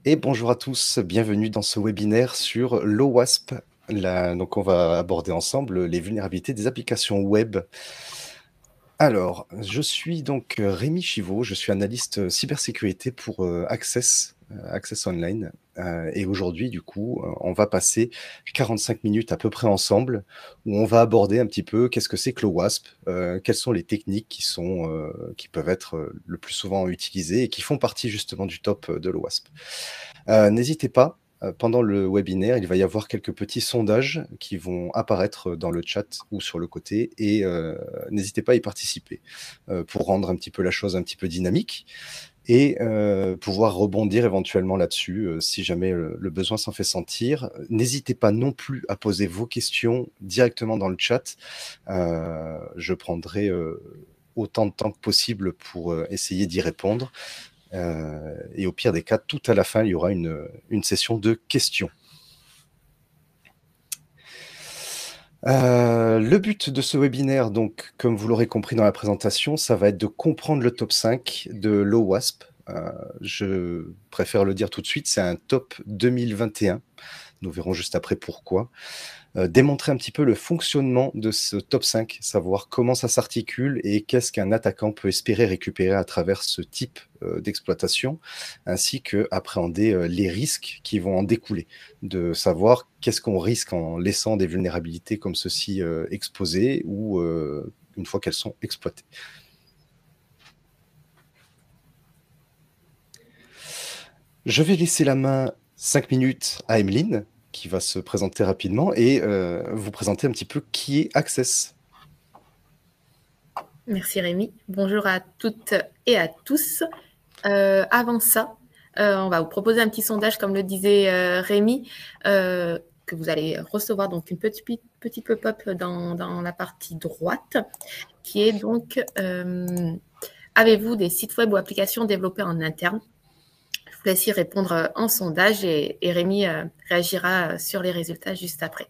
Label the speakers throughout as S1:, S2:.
S1: Et bonjour à tous, bienvenue dans ce webinaire sur l'OWASP. Donc on va aborder ensemble les vulnérabilités des applications web. Alors, je suis donc Rémi Chivot, je suis analyste cybersécurité pour Access Online. Et aujourd'hui, du coup, on va passer 45 minutes à peu près ensemble, où on va aborder un petit peu qu'est-ce que c'est que l'OWASP, quelles sont les techniques qui peuvent être le plus souvent utilisées et qui font partie justement du top de l'OWASP. N'hésitez pas, pendant le webinaire, il va y avoir quelques petits sondages qui vont apparaître dans le chat ou sur le côté et n'hésitez pas à y participer, pour rendre un petit peu la chose un petit peu dynamique et pouvoir rebondir éventuellement là-dessus, si jamais, le besoin s'en fait sentir. N'hésitez pas non plus à poser vos questions directement dans le chat. Je prendrai, autant de temps que possible pour, essayer d'y répondre. Et au pire des cas, tout à la fin, il y aura une session de questions. Le but de ce webinaire, donc, comme vous l'aurez compris dans la présentation, ça va être de comprendre le top 5 de l'OWASP. Je préfère le dire tout de suite, c'est un top 2021. Nous verrons juste après pourquoi. Démontrer un petit peu le fonctionnement de ce top 5, savoir comment ça s'articule et qu'est-ce qu'un attaquant peut espérer récupérer à travers ce type d'exploitation, ainsi que appréhender les risques qui vont en découler, de savoir qu'est-ce qu'on risque en laissant des vulnérabilités comme ceci exposées ou une fois qu'elles sont exploitées. Je vais laisser la main 5 minutes à Emeline, qui va se présenter rapidement et vous présenter un petit peu qui est Access.
S2: Merci Rémi. Bonjour à toutes et à tous. Avant ça, on va vous proposer un petit sondage, comme le disait Rémi, que vous allez recevoir donc une petite pop-up dans la partie droite, qui est donc avez-vous des sites web ou applications développées en interne? Je vous laisse y répondre en sondage et Rémi réagira sur les résultats juste après.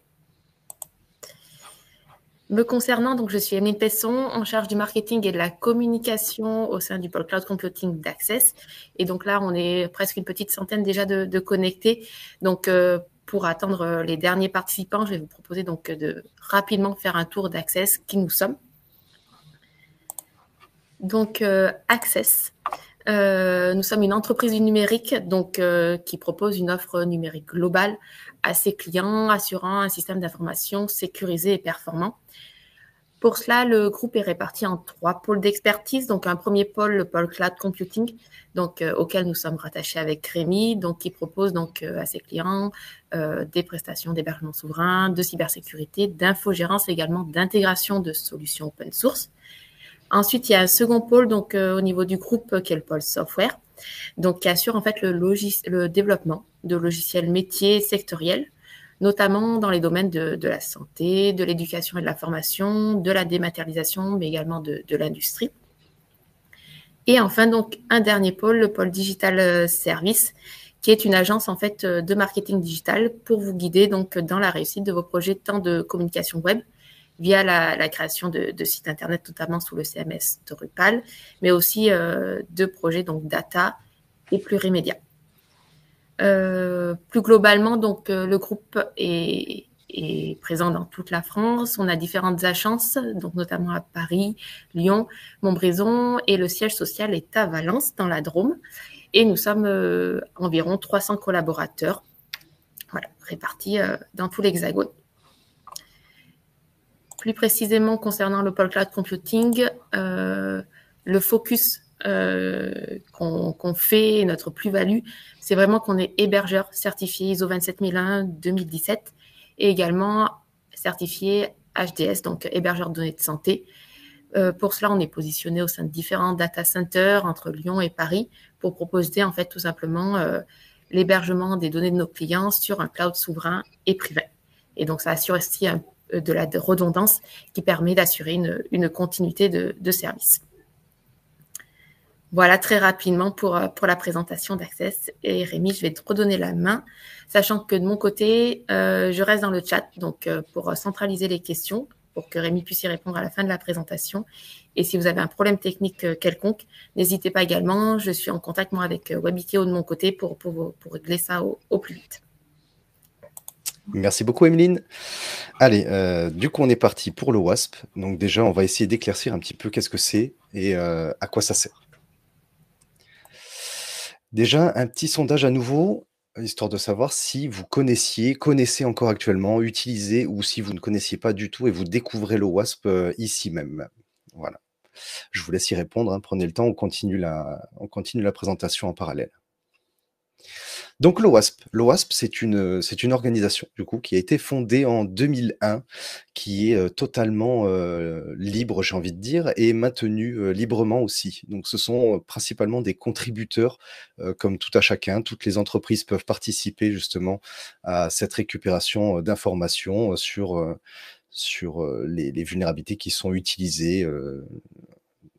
S2: Me concernant, donc, je suis Emeline Pesson, en charge du marketing et de la communication au sein du pôle cloud computing d'Access. Et donc là, on est presque une petite centaine déjà de connectés. Donc, pour attendre les derniers participants, je vais vous proposer donc de rapidement faire un tour d'Access, qui nous sommes. Donc, Access. Nous sommes une entreprise du numérique donc, qui propose une offre numérique globale à ses clients, assurant un système d'information sécurisé et performant. Pour cela, le groupe est réparti en 3 pôles d'expertise. Donc, un premier pôle, le pôle cloud computing, donc, auquel nous sommes rattachés avec Rémi, donc, qui propose donc, à ses clients des prestations d'hébergement souverain, de cybersécurité, d'infogérance, également d'intégration de solutions open source. Ensuite, il y a un second pôle donc, au niveau du groupe qui est le pôle software, donc, qui assure en fait le développement de logiciels métiers sectoriels, notamment dans les domaines de la santé, de l'éducation et de la formation, de la dématérialisation, mais également de l'industrie. Et enfin, donc, un dernier pôle, le pôle Digital Service, qui est une agence en fait de marketing digital pour vous guider donc dans la réussite de vos projets tant de communication web via la création de sites internet, notamment sous le CMS Drupal, mais aussi de projets donc data et plurimédia. Plus globalement, donc, le groupe est présent dans toute la France. On a différentes agences, donc notamment à Paris, Lyon, Montbrison, et le siège social est à Valence, dans la Drôme. Et nous sommes environ 300 collaborateurs, voilà, répartis dans tout l'Hexagone. Plus précisément, concernant le pôle cloud computing, le focus qu'on fait, notre plus-value, c'est vraiment qu'on est hébergeur certifié ISO 27001-2017 et également certifié HDS, donc hébergeur de données de santé. Pour cela, on est positionné au sein de différents data centers entre Lyon et Paris pour proposer en fait tout simplement l'hébergement des données de nos clients sur un cloud souverain et privé. Et donc, ça assure aussi de la redondance qui permet d'assurer une continuité de service. Voilà, très rapidement pour la présentation d'Access. Et Rémi, je vais te redonner la main, sachant que de mon côté, je reste dans le chat donc, pour centraliser les questions pour que Rémi puisse y répondre à la fin de la présentation. Et si vous avez un problème technique quelconque, n'hésitez pas également. Je suis en contact moi avec Webikeo de mon côté pour régler ça au plus vite.
S1: Merci beaucoup, Emeline. Allez, du coup, on est parti pour le WASP. Donc déjà, on va essayer d'éclaircir un petit peu qu'est-ce que c'est et à quoi ça sert. Déjà, un petit sondage à nouveau, histoire de savoir si vous connaissez encore actuellement, utilisez ou si vous ne connaissiez pas du tout et vous découvrez le WASP ici même. Voilà. Je vous laisse y répondre, hein, prenez le temps, on continue la présentation en parallèle. Donc l'OWASP, c'est une organisation du coup qui a été fondée en 2001, qui est totalement libre, j'ai envie de dire, et maintenue librement aussi. Donc ce sont principalement des contributeurs, comme tout à chacun. Toutes les entreprises peuvent participer justement à cette récupération d'informations sur les vulnérabilités qui sont utilisées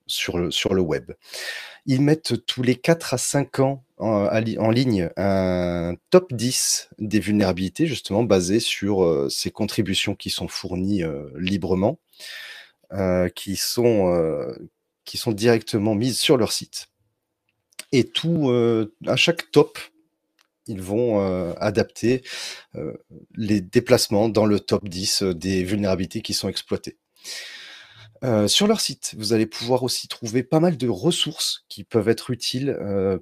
S1: sur le web. Ils mettent tous les 4 à 5 ans en ligne un top 10 des vulnérabilités, justement basé sur ces contributions qui sont fournies librement, qui sont directement mises sur leur site. Et à chaque top, ils vont adapter les déplacements dans le top 10 des vulnérabilités qui sont exploitées. Sur leur site, vous allez pouvoir aussi trouver pas mal de ressources qui peuvent être utiles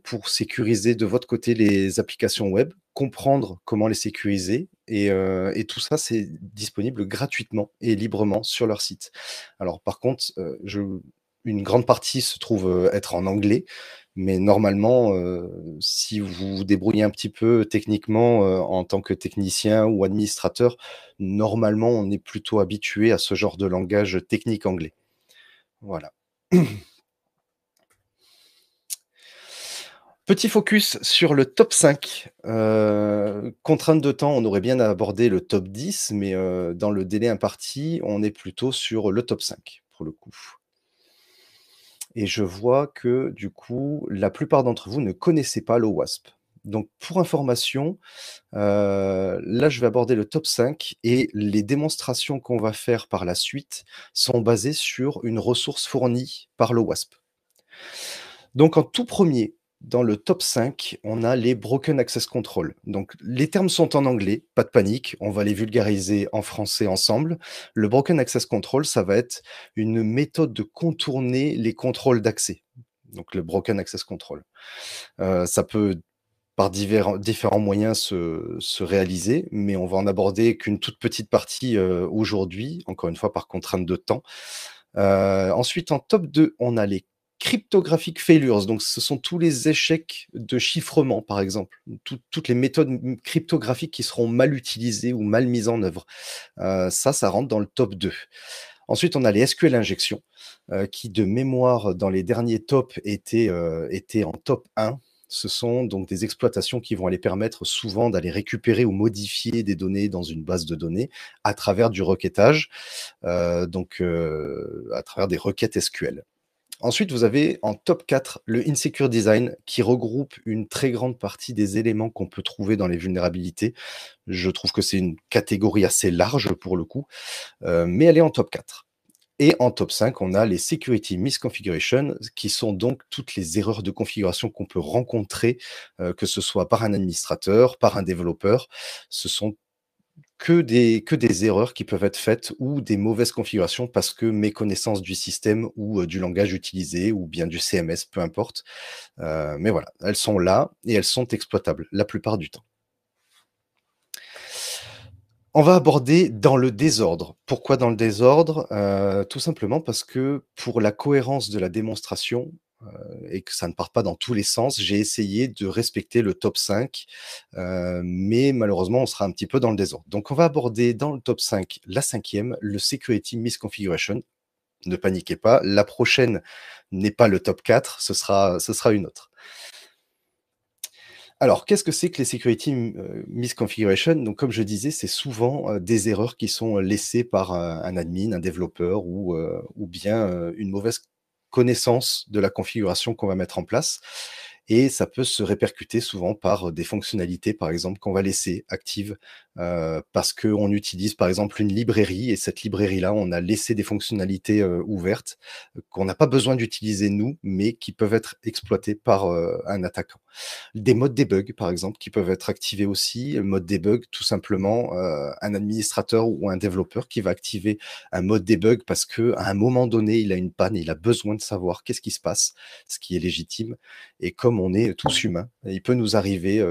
S1: pour sécuriser de votre côté les applications web, comprendre comment les sécuriser et tout ça, c'est disponible gratuitement et librement sur leur site. Alors par contre, une grande partie se trouve être en anglais, mais normalement, si vous vous débrouillez un petit peu techniquement en tant que technicien ou administrateur, normalement, on est plutôt habitué à ce genre de langage technique anglais. Voilà. Petit focus sur le top 5. Contrainte de temps, on aurait bien abordé le top 10, mais dans le délai imparti, on est plutôt sur le top 5 pour le coup. Et je vois que du coup, la plupart d'entre vous ne connaissez pas l'OWASP. Donc pour information, là je vais aborder le top 5 et les démonstrations qu'on va faire par la suite sont basées sur une ressource fournie par l'OWASP. Donc en tout premier, dans le top 5, on a les Broken Access Control. Donc les termes sont en anglais, pas de panique, on va les vulgariser en français ensemble. Le Broken Access Control, ça va être une méthode de contourner les contrôles d'accès. Donc le Broken Access Control. Ça peut par différents moyens se réaliser, mais on va en aborder qu'une toute petite partie aujourd'hui, encore une fois par contrainte de temps. Ensuite, en top 2, on a les cryptographic failures, donc ce sont tous les échecs de chiffrement, par exemple, toutes les méthodes cryptographiques qui seront mal utilisées ou mal mises en œuvre. Ça rentre dans le top 2. Ensuite, on a les SQL injections, qui de mémoire, dans les derniers tops, étaient en top 1. Ce sont donc des exploitations qui vont aller permettre souvent d'aller récupérer ou modifier des données dans une base de données à travers du requêtage, donc à travers des requêtes SQL. Ensuite, vous avez en top 4 le Insecure Design qui regroupe une très grande partie des éléments qu'on peut trouver dans les vulnérabilités. Je trouve que c'est une catégorie assez large pour le coup, mais elle est en top 4. Et en top 5, on a les Security Misconfiguration, qui sont donc toutes les erreurs de configuration qu'on peut rencontrer, que ce soit par un administrateur, par un développeur. Ce sont que des erreurs qui peuvent être faites ou des mauvaises configurations parce que méconnaissance du système ou du langage utilisé ou bien du CMS, peu importe. Mais voilà, elles sont là et elles sont exploitables la plupart du temps. On va aborder dans le désordre. Pourquoi dans le désordre? Tout simplement parce que pour la cohérence de la démonstration, et que ça ne parte pas dans tous les sens, j'ai essayé de respecter le top 5, mais malheureusement, on sera un petit peu dans le désordre. Donc on va aborder dans le top 5, la 5e, le Security Misconfiguration. Ne paniquez pas, la prochaine n'est pas le top 4, ce sera une autre. Alors, qu'est-ce que c'est que les security misconfiguration? Donc, comme je disais, c'est souvent des erreurs qui sont laissées par un admin, un développeur ou bien une mauvaise connaissance de la configuration qu'on va mettre en place. et ça peut se répercuter souvent par des fonctionnalités, par exemple, qu'on va laisser actives parce qu'on utilise, par exemple, une librairie et cette librairie-là, on a laissé des fonctionnalités ouvertes qu'on n'a pas besoin d'utiliser nous, mais qui peuvent être exploitées par un attaquant. Des modes debug, par exemple, qui peuvent être activés aussi. Le mode debug, tout simplement, un administrateur ou un développeur qui va activer un mode debug parce qu'à un moment donné, il a une panne, il a besoin de savoir qu'est-ce qui se passe, ce qui est légitime. Et comme on est tous humains, il peut nous arriver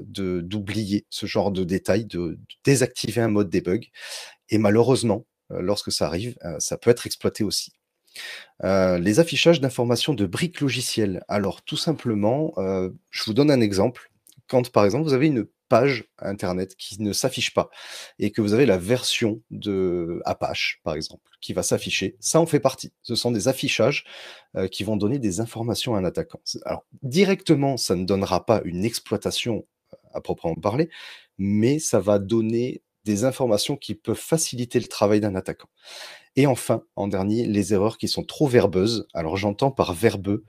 S1: d'oublier ce genre de détails, de désactiver un mode debug. Et malheureusement, lorsque ça arrive, ça peut être exploité aussi. Les affichages d'informations de briques logicielles. Alors tout simplement, je vous donne un exemple. Quand par exemple vous avez une page internet qui ne s'affiche pas et que vous avez la version de Apache par exemple qui va s'afficher, ça en fait partie. Ce sont des affichages qui vont donner des informations à un attaquant. Alors directement, ça ne donnera pas une exploitation à proprement parler, mais ça va donner des informations qui peuvent faciliter le travail d'un attaquant. Et enfin, en dernier, les erreurs qui sont trop verbeuses. Alors j'entends par verbeux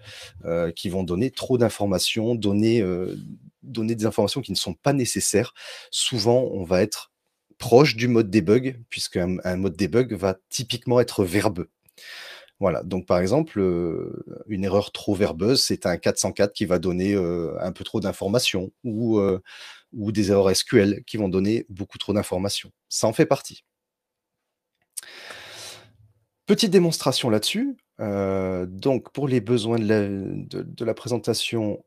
S1: qui vont donner trop d'informations, donner des informations qui ne sont pas nécessaires. Souvent, on va être proche du mode debug, puisqu'un un mode debug va typiquement être verbeux. Voilà, donc par exemple, une erreur trop verbeuse, c'est un 404 qui va donner un peu trop d'informations ou des erreurs SQL qui vont donner beaucoup trop d'informations. Ça en fait partie. Petite démonstration là-dessus. Donc pour les besoins de la présentation,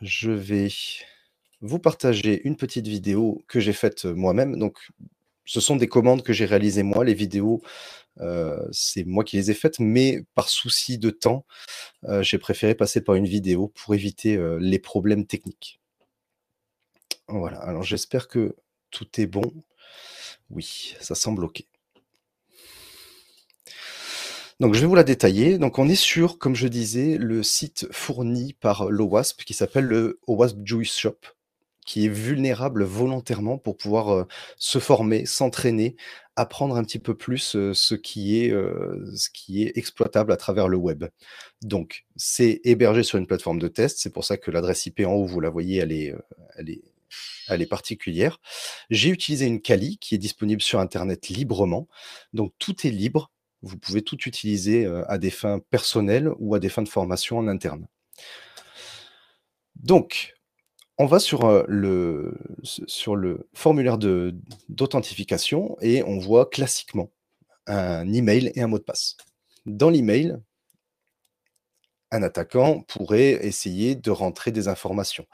S1: je vais vous partager une petite vidéo que j'ai faite moi-même. Donc ce sont des commandes que j'ai réalisées moi. Les vidéos, c'est moi qui les ai faites, mais par souci de temps, j'ai préféré passer par une vidéo pour éviter les problèmes techniques. Voilà, alors j'espère que tout est bon. Oui, ça semble OK. Donc je vais vous la détailler. Donc on est sur, comme je disais, le site fourni par l'OWASP qui s'appelle le OWASP Jewish Shop, qui est vulnérable volontairement pour pouvoir se former, s'entraîner, apprendre un petit peu plus ce qui est exploitable à travers le web. Donc c'est hébergé sur une plateforme de test, c'est pour ça que l'adresse IP en haut, vous la voyez, elle est, elle est particulière. J'ai utilisé une Kali qui est disponible sur Internet librement, donc tout est libre. Vous pouvez tout utiliser à des fins personnelles ou à des fins de formation en interne. Donc, on va sur le formulaire d'authentification et on voit classiquement un email et un mot de passe. Dans l'email, un attaquant pourrait essayer de rentrer des informations.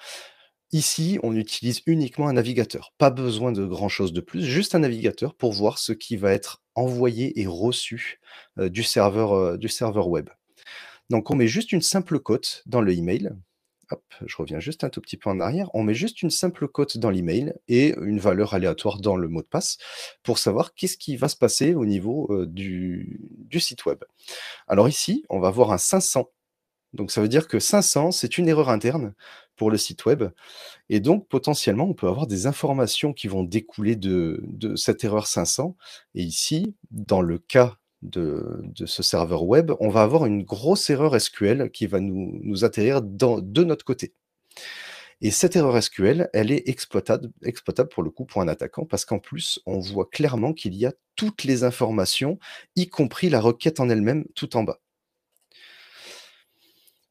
S1: Ici, on utilise uniquement un navigateur. Pas besoin de grand-chose de plus, juste un navigateur pour voir ce qui va être envoyé et reçu du serveur web. Donc on met juste une simple cote dans le email. Hop, je reviens juste un tout petit peu en arrière. On met juste une simple cote dans l'email et une valeur aléatoire dans le mot de passe pour savoir qu'est-ce qui va se passer au niveau du site web. Alors ici, on va avoir un 500. Donc ça veut dire que 500, c'est une erreur interne pour le site web. Et donc potentiellement, on peut avoir des informations qui vont découler de cette erreur 500. Et ici, dans le cas de ce serveur web, on va avoir une grosse erreur SQL qui va nous atterrir de notre côté. Et cette erreur SQL, elle est exploitable pour le coup pour un attaquant parce qu'en plus, on voit clairement qu'il y a toutes les informations, y compris la requête en elle-même, tout en bas.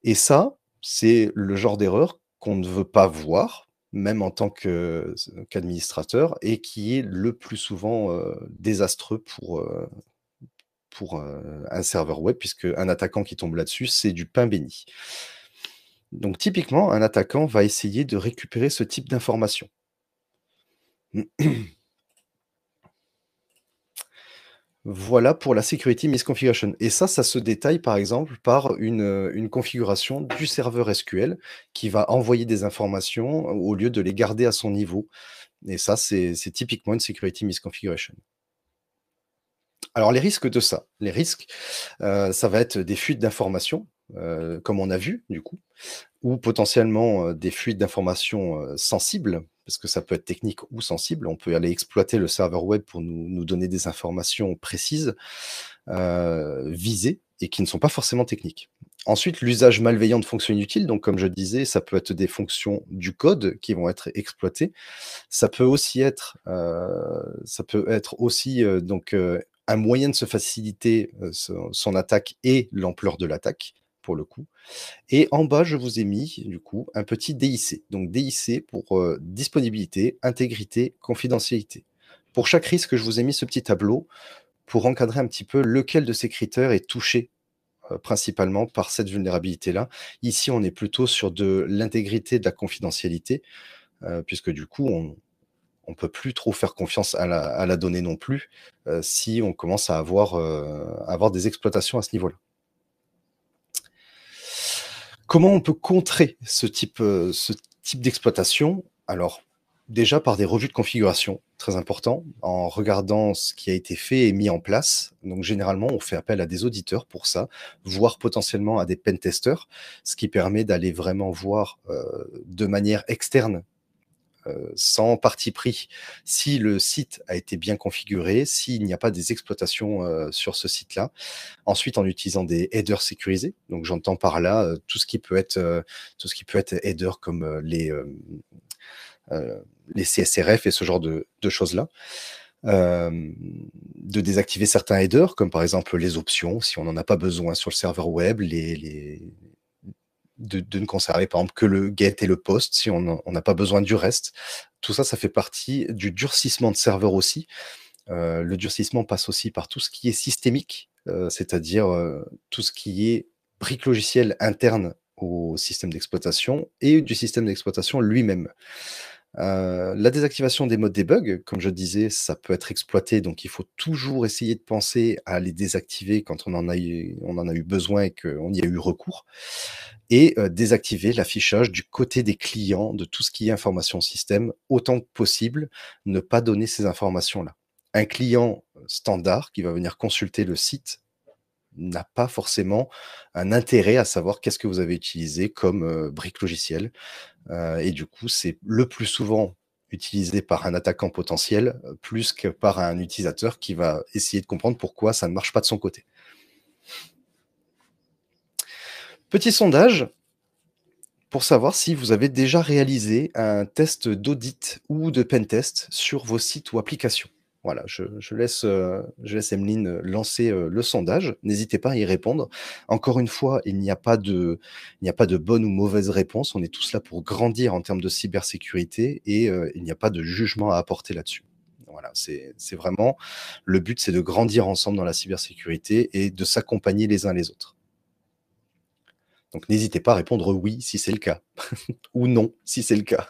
S1: Et ça, c'est le genre d'erreur qu'on ne veut pas voir, même en tant qu'administrateur, et qui est le plus souvent désastreux pour un serveur web, puisque un attaquant qui tombe là-dessus, c'est du pain béni. Donc typiquement, un attaquant va essayer de récupérer ce type d'informations. Voilà pour la security misconfiguration. Et ça se détaille par exemple par une configuration du serveur SQL qui va envoyer des informations au lieu de les garder à son niveau. Et ça, c'est typiquement une security misconfiguration. Alors les risques de ça, les risques, ça va être des fuites d'informations, comme on a vu du coup, ou potentiellement des fuites d'informations sensibles, parce que ça peut être technique ou sensible. On peut aller exploiter le serveur web pour nous donner des informations précises, visées, et qui ne sont pas forcément techniques. Ensuite, l'usage malveillant de fonctions inutiles, donc comme je disais, ça peut être des fonctions du code qui vont être exploitées. Ça peut aussi être, donc un moyen de se faciliter, son attaque et l'ampleur de l'attaque, pour le coup. Et en bas, je vous ai mis, du coup, un petit DIC. Donc DIC pour, disponibilité, intégrité, confidentialité. Pour chaque risque, je vous ai mis ce petit tableau pour encadrer un petit peu lequel de ces critères est touché, principalement par cette vulnérabilité-là. Ici, on est plutôt sur de l'intégrité, de la confidentialité, puisque du coup, on peut plus trop faire confiance à la donnée non plus, si on commence à avoir des exploitations à ce niveau-là. Comment on peut contrer ce type d'exploitation? Alors, déjà par des revues de configuration, très important, en regardant ce qui a été fait et mis en place. Donc généralement, on fait appel à des auditeurs pour ça, voire potentiellement à des pentesters, ce qui permet d'aller vraiment voir, de manière externe, sans parti pris, si le site a été bien configuré, s'il n'y a pas des exploitations, sur ce site-là. Ensuite, en utilisant des headers sécurisés, donc j'entends par là, tout ce qui peut être header comme, les CSRF et ce genre de choses-là. De désactiver certains headers, comme par exemple les options, si on n'en a pas besoin sur le serveur web, de ne conserver par exemple que le get et le post si on n'a pas besoin du reste. Tout ça, ça fait partie du durcissement de serveur aussi. Le durcissement passe aussi par tout ce qui est systémique, c'est-à-dire, tout ce qui est briques logicielles internes au système d'exploitation et du système d'exploitation lui-même. La désactivation des modes debug, comme je disais, ça peut être exploité, donc il faut toujours essayer de penser à les désactiver quand on en a eu besoin et qu'on y a eu recours et désactiver l'affichage du côté des clients de tout ce qui est information système, autant que possible, ne pas donner ces informations-là. Un client standard qui va venir consulter le site n'a pas forcément un intérêt à savoir qu'est-ce que vous avez utilisé comme, brique logicielle. Et du coup, c'est le plus souvent utilisé par un attaquant potentiel, plus que par un utilisateur qui va essayer de comprendre pourquoi ça ne marche pas de son côté. Petit sondage pour savoir si vous avez déjà réalisé un test d'audit ou de pentest sur vos sites ou applications. Voilà, je laisse Emeline lancer, le sondage. N'hésitez pas à y répondre. Encore une fois, il n'y a pas de bonne ou mauvaise réponse. On est tous là pour grandir en termes de cybersécurité et il n'y a pas de jugement à apporter là-dessus. Voilà, c'est vraiment le but, c'est de grandir ensemble dans la cybersécurité et de s'accompagner les uns les autres. Donc n'hésitez pas à répondre oui si c'est le cas, ou non si c'est le cas.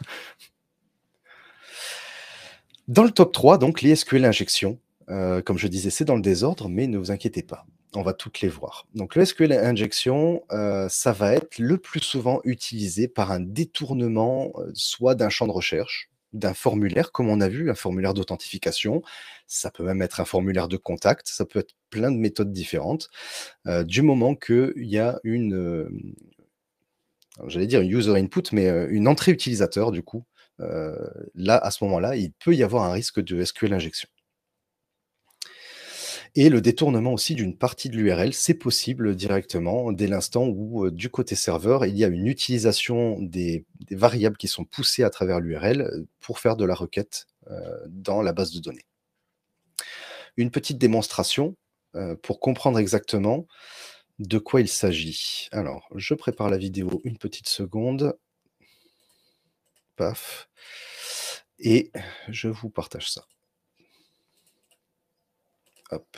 S1: Dans le top 3, donc les SQL injections, comme je disais, c'est dans le désordre, mais ne vous inquiétez pas, on va toutes les voir. Donc le SQL injection, ça va être le plus souvent utilisé par un détournement, soit d'un champ de recherche, d'un formulaire, comme on a vu, un formulaire d'authentification. Ça peut même être un formulaire de contact, ça peut être plein de méthodes différentes, du moment qu'il y a j'allais dire une user input, mais une entrée utilisateur du coup. Là, à ce moment-là, il peut y avoir un risque de SQL injection. Et le détournement aussi d'une partie de l'URL, c'est possible directement dès l'instant où, du côté serveur, il y a une utilisation des variables qui sont poussées à travers l'URL, pour faire de la requête, dans la base de données. Une petite démonstration, pour comprendre exactement de quoi il s'agit. Alors, je prépare la vidéo une petite seconde. Paf. Et je vous partage ça. Hop.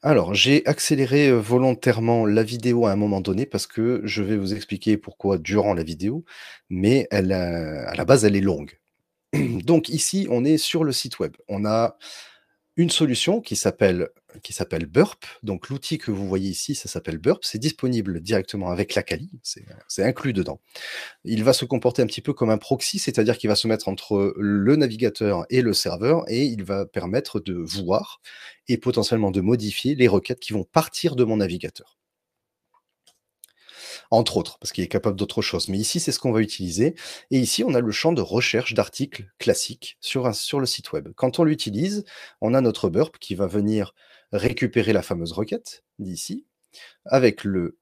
S1: Alors, j'ai accéléré, volontairement la vidéo à un moment donné parce que je vais vous expliquer pourquoi durant la vidéo, mais à la base, elle est longue. Donc ici, on est sur le site web. On a une solution qui s'appelle Burp. Donc l'outil que vous voyez ici, ça s'appelle Burp. C'est disponible directement avec la Kali, c'est inclus dedans. Il va se comporter un petit peu comme un proxy, c'est-à-dire qu'il va se mettre entre le navigateur et le serveur et il va permettre de voir et potentiellement de modifier les requêtes qui vont partir de mon navigateur. Entre autres, parce qu'il est capable d'autre chose. Mais ici, c'est ce qu'on va utiliser. Et ici, on a le champ de recherche d'articles classiques sur le site web. Quand on l'utilise, on a notre burp qui va venir récupérer la fameuse requête d'ici avec le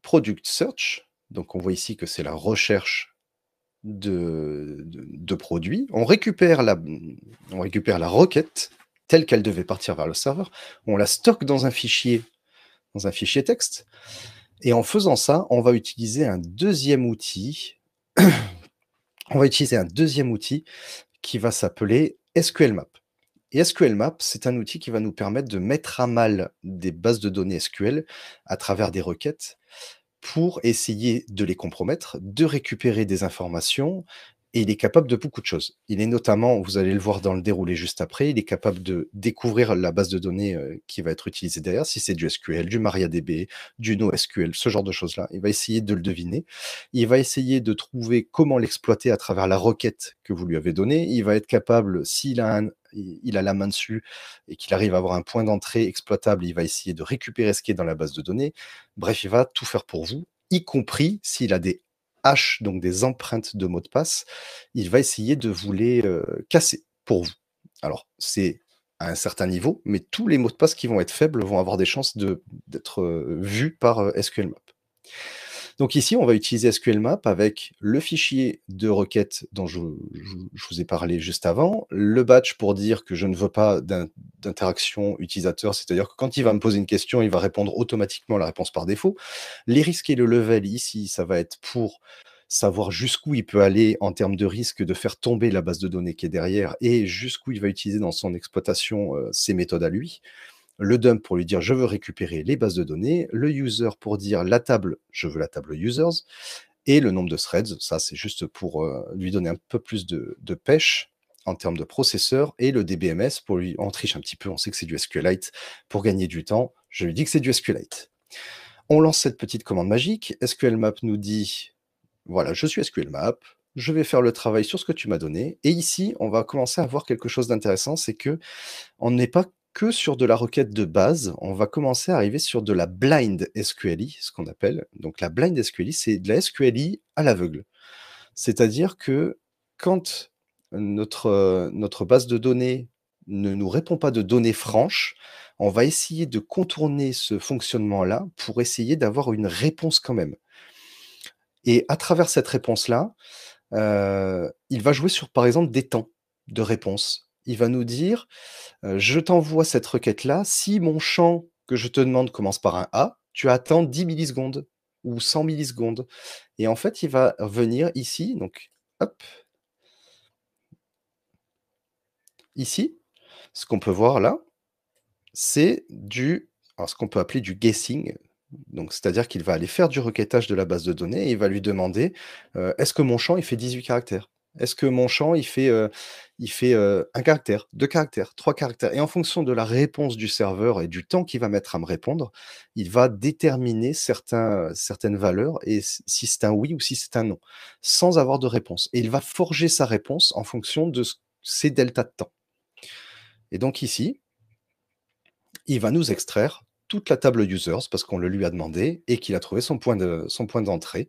S1: product search. Donc, on voit ici que c'est la recherche de produits. On récupère la requête telle qu'elle devait partir vers le serveur. On la stocke dans un fichier texte. Et en faisant ça, on va utiliser un deuxième outil. On va utiliser un deuxième outil qui va s'appeler SQLmap. Et SQLmap, c'est un outil qui va nous permettre de mettre à mal des bases de données SQL à travers des requêtes pour essayer de les compromettre, de récupérer des informations, et il est capable de beaucoup de choses. Il est notamment, vous allez le voir dans le déroulé juste après, il est capable de découvrir la base de données qui va être utilisée derrière, si c'est du SQL, du MariaDB, du NoSQL, ce genre de choses-là. Il va essayer de le deviner. Il va essayer de trouver comment l'exploiter à travers la requête que vous lui avez donnée. Il va être capable, s'il a il a la main dessus et qu'il arrive à avoir un point d'entrée exploitable, il va essayer de récupérer ce qui est dans la base de données. Bref, il va tout faire pour vous, y compris s'il a des hashes, donc des empreintes de mots de passe, il va essayer de vous les casser pour vous. Alors, c'est à un certain niveau, mais tous les mots de passe qui vont être faibles vont avoir des chances d'être vus par SQLmap. Donc ici, on va utiliser SQLmap avec le fichier de requête dont je vous ai parlé juste avant, le batch pour dire que je ne veux pas d'interaction utilisateur, c'est-à-dire que quand il va me poser une question, il va répondre automatiquement la réponse par défaut. Les risques et le level ici, ça va être pour savoir jusqu'où il peut aller en termes de risque de faire tomber la base de données qui est derrière et jusqu'où il va utiliser dans son exploitation ses méthodes à lui. Le dump pour lui dire je veux récupérer les bases de données, le user pour dire la table, je veux la table users, et le nombre de threads, ça c'est juste pour lui donner un peu plus de pêche en termes de processeur, et le DBMS pour lui, on triche un petit peu, on sait que c'est du SQLite, pour gagner du temps, je lui dis que c'est du SQLite. On lance cette petite commande magique, SQLmap nous dit, voilà, je suis SQLmap, je vais faire le travail sur ce que tu m'as donné, et ici, on va commencer à voir quelque chose d'intéressant, c'est que on n'est pas que sur de la requête de base, on va commencer à arriver sur de la blind SQLi, ce qu'on appelle. Donc la blind SQLi, c'est de la SQLi à l'aveugle. C'est-à-dire que quand notre base de données ne nous répond pas de données franches, on va essayer de contourner ce fonctionnement-là pour essayer d'avoir une réponse quand même. Et à travers cette réponse-là, il va jouer sur, par exemple, des temps de réponse. Il va nous dire, je t'envoie cette requête-là, si mon champ que je te demande commence par un A, tu attends 10 millisecondes ou 100 millisecondes. Et en fait, il va venir ici, donc hop, ici, ce qu'on peut voir là, c'est ce qu'on peut appeler du guessing. Donc, c'est-à-dire qu'il va aller faire du requêtage de la base de données et il va lui demander, est-ce que mon champ, il fait 18 caractères? Est-ce que mon champ, il fait 1 caractère, 2 caractères, 3 caractères? Et en fonction de la réponse du serveur et du temps qu'il va mettre à me répondre, il va déterminer certaines valeurs et si c'est un oui ou si c'est un non, sans avoir de réponse. Et il va forger sa réponse en fonction de ces deltas de temps. Et donc ici, il va nous extraire toute la table users parce qu'on le lui a demandé et qu'il a trouvé son point d'entrée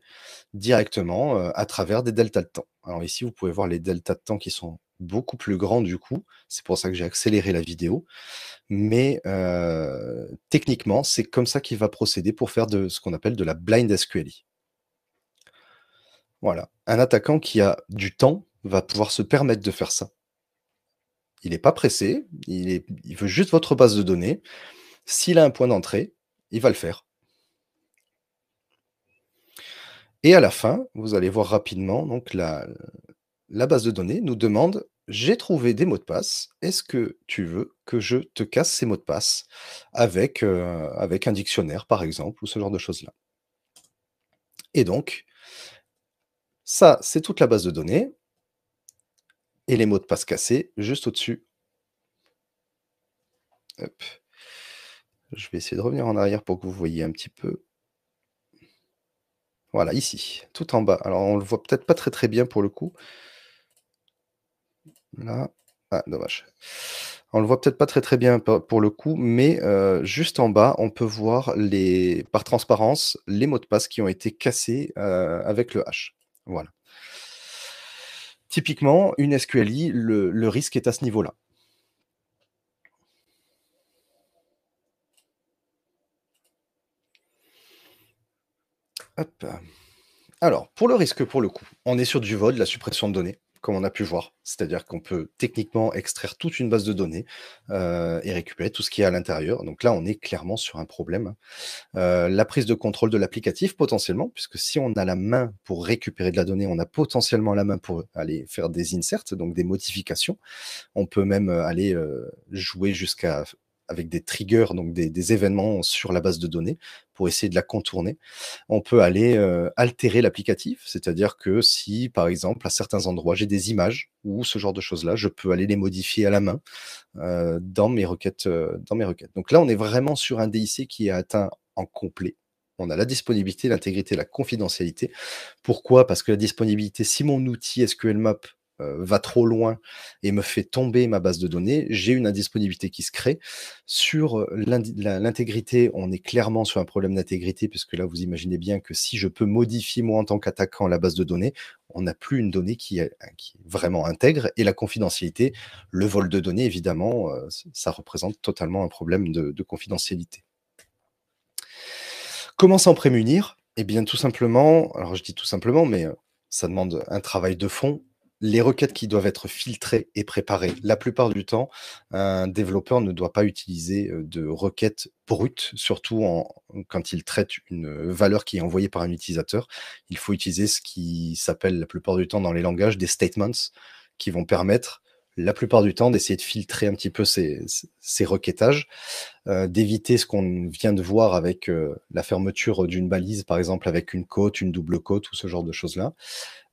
S1: directement, à travers des deltas de temps. Alors ici, vous pouvez voir les deltas de temps qui sont beaucoup plus grands du coup, c'est pour ça que j'ai accéléré la vidéo, mais techniquement, c'est comme ça qu'il va procéder pour faire de ce qu'on appelle de la blind SQLi. Voilà, un attaquant qui a du temps va pouvoir se permettre de faire ça. Il n'est pas pressé, il veut juste votre base de données. S'il a un point d'entrée, il va le faire. Et à la fin, vous allez voir rapidement, donc la base de données nous demande: «J'ai trouvé des mots de passe, est-ce que tu veux que je te casse ces mots de passe avec un dictionnaire, par exemple?» ou ce genre de choses-là. Et donc, ça, c'est toute la base de données et les mots de passe cassés juste au-dessus. Hop. Je vais essayer de revenir en arrière pour que vous voyez un petit peu. Voilà, ici, tout en bas. Alors, on le voit peut-être pas très, très bien pour le coup. Là. Ah, dommage. On le voit peut-être pas très, très bien pour le coup, mais juste en bas, on peut voir par transparence, les mots de passe qui ont été cassés, avec le hash. Voilà. Typiquement, une SQLi, le risque est à ce niveau-là. Hop. Alors, pour le risque, pour le coup, on est sur du vol, de la suppression de données, comme on a pu voir. C'est-à-dire qu'on peut techniquement extraire toute une base de données et récupérer tout ce qui est à l'intérieur. Donc là, on est clairement sur un problème. La prise de contrôle de l'applicatif, potentiellement, puisque si on a la main pour récupérer de la donnée, on a potentiellement la main pour aller faire des inserts, donc des modifications. On peut même aller jouer jusqu'à avec des triggers, donc des événements sur la base de données pour essayer de la contourner. On peut aller altérer l'applicatif, c'est-à-dire que si, par exemple, à certains endroits, j'ai des images ou ce genre de choses-là, je peux aller les modifier à la main dans mes requêtes, dans mes requêtes. Donc là, on est vraiment sur un DIC qui est atteint en complet. On a la disponibilité, l'intégrité, la confidentialité. Pourquoi? Parce que la disponibilité, si mon outil SQLmap va trop loin et me fait tomber ma base de données, j'ai une indisponibilité qui se crée. Sur l'intégrité, on est clairement sur un problème d'intégrité, puisque là, vous imaginez bien que si je peux modifier moi en tant qu'attaquant la base de données, on n'a plus une donnée qui est vraiment intègre. Et la confidentialité, le vol de données, évidemment, ça représente totalement un problème de confidentialité. Comment s'en prémunir? Eh bien, tout simplement, alors je dis tout simplement, mais ça demande un travail de fond. Les requêtes qui doivent être filtrées et préparées. La plupart du temps, un développeur ne doit pas utiliser de requêtes brutes, surtout quand il traite une valeur qui est envoyée par un utilisateur. Il faut utiliser ce qui s'appelle la plupart du temps dans les langages des statements qui vont permettre la plupart du temps d'essayer de filtrer un petit peu ces requêtages, d'éviter ce qu'on vient de voir avec la fermeture d'une balise, par exemple avec une côte, une double côte ou ce genre de choses-là.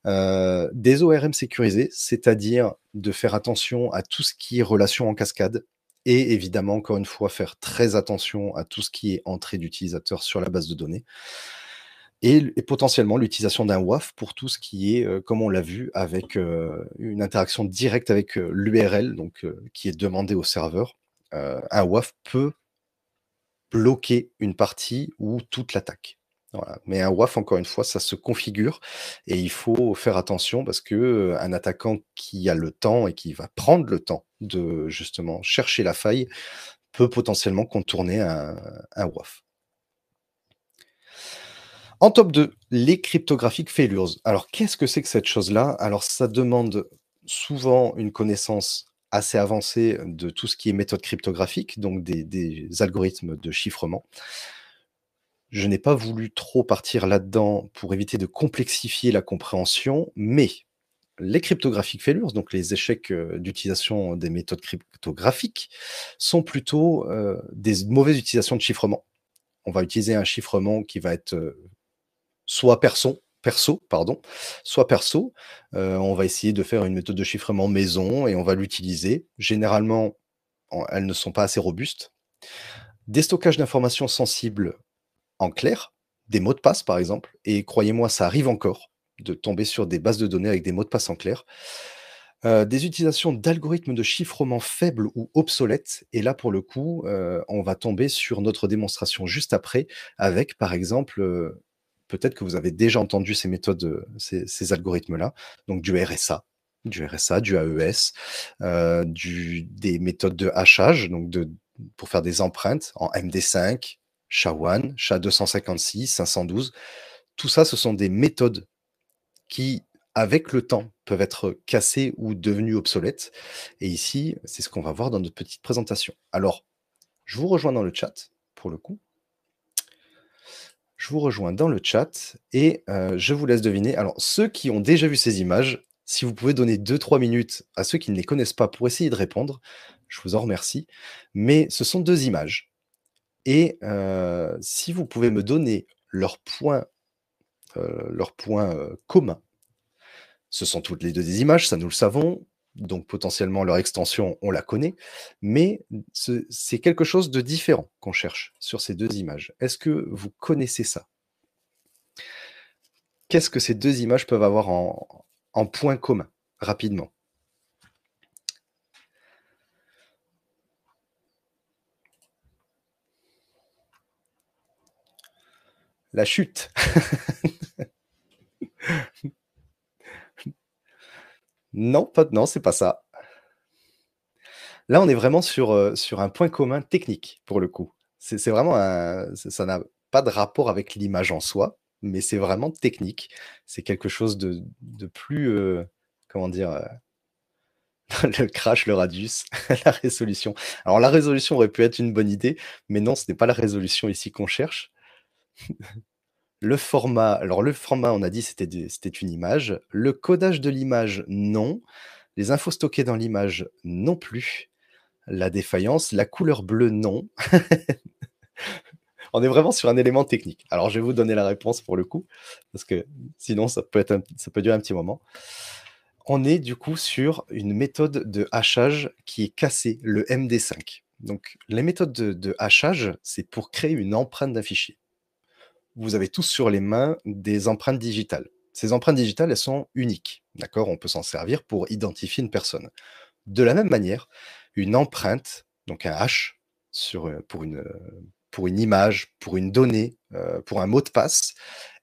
S1: Des ORM sécurisés, c'est-à-dire de faire attention à tout ce qui est relation en cascade et évidemment, encore une fois, faire très attention à tout ce qui est entrée d'utilisateur sur la base de données et potentiellement l'utilisation d'un WAF pour tout ce qui est, comme on l'a vu, avec une interaction directe avec l'URL, donc qui est demandée au serveur. Un WAF peut bloquer une partie ou toute l'attaque. Voilà. Mais un WAF, encore une fois, ça se configure et il faut faire attention parce que un attaquant qui a le temps et qui va prendre le temps de justement chercher la faille peut potentiellement contourner un WAF. En top 2, les cryptographic failures. Alors, qu'est-ce que c'est que cette chose-là? Alors, ça demande souvent une connaissance assez avancée de tout ce qui est méthode cryptographique, donc des algorithmes de chiffrement. Je n'ai pas voulu trop partir là-dedans pour éviter de complexifier la compréhension, mais les cryptographic failures, donc les échecs d'utilisation des méthodes cryptographiques, sont plutôt des mauvaises utilisations de chiffrement. On va utiliser un chiffrement qui va être soit perso, pardon, soit perso. On va essayer de faire une méthode de chiffrement maison et on va l'utiliser. Généralement, elles ne sont pas assez robustes. Des stockages d'informations sensibles en clair, des mots de passe par exemple, et croyez-moi, ça arrive encore de tomber sur des bases de données avec des mots de passe en clair. Des utilisations d'algorithmes de chiffrement faibles ou obsolètes, et là pour le coup, on va tomber sur notre démonstration juste après avec par exemple, peut-être que vous avez déjà entendu ces méthodes, ces algorithmes-là, donc du RSA, du AES, des méthodes de hachage, donc pour faire des empreintes en MD5, SHA-1, SHA-256, 512. Tout ça, ce sont des méthodes qui, avec le temps, peuvent être cassées ou devenues obsolètes. Et ici, c'est ce qu'on va voir dans notre petite présentation. Alors, je vous rejoins dans le chat, pour le coup. Je vous rejoins dans le chat et je vous laisse deviner. Alors, ceux qui ont déjà vu ces images, si vous pouvez donner 2-3 minutes à ceux qui ne les connaissent pas pour essayer de répondre, je vous en remercie. Mais ce sont 2 images. Et si vous pouvez me donner leurs points communs. Ce sont toutes les 2 des images, ça nous le savons, donc potentiellement leur extension, on la connaît, mais c'est quelque chose de différent qu'on cherche sur ces 2 images. Est-ce que vous connaissez ça? Qu'est-ce que ces 2 images peuvent avoir en point commun? Rapidement. La chute. Non, c'est pas ça. Là, on est vraiment sur un point commun technique, pour le coup. C'est vraiment ça n'a pas de rapport avec l'image en soi, mais c'est vraiment technique. C'est quelque chose de plus, comment dire, le crash, le radius, la résolution. Alors la résolution aurait pu être une bonne idée, mais non, ce n'est pas la résolution ici qu'on cherche. Le format, alors le format, on a dit c'était une image. Le codage de l'image, non. Les infos stockées dans l'image, non plus. La défaillance, la couleur bleue, non. On est vraiment sur un élément technique. Alors je vais vous donner la réponse pour le coup, parce que sinon ça peut durer un petit moment. On est du coup sur une méthode de hachage qui est cassée, le MD5. Donc les méthodes de hachage, c'est pour créer une empreinte d'un fichier. Vous avez tous sur les mains des empreintes digitales. Ces empreintes digitales, elles sont uniques, d'accord? On peut s'en servir pour identifier une personne. De la même manière, une empreinte, donc un hash, pour une image, pour une donnée, pour un mot de passe,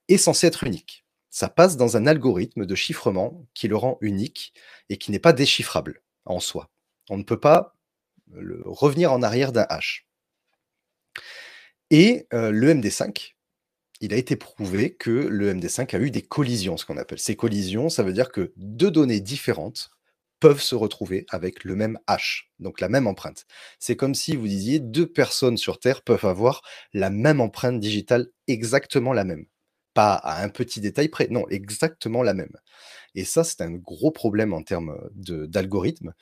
S1: est censé être unique. Ça passe dans un algorithme de chiffrement qui le rend unique et qui n'est pas déchiffrable en soi. On ne peut pas revenir en arrière d'un hash. Et le MD5, il a été prouvé que le MD5 a eu des collisions, ce qu'on appelle. Ces collisions, ça veut dire que deux données différentes peuvent se retrouver avec le même hash, donc la même empreinte. C'est comme si vous disiez deux personnes sur Terre peuvent avoir la même empreinte digitale, exactement la même. Pas à un petit détail près, non, exactement la même. Et ça, c'est un gros problème en termes d'algorithme.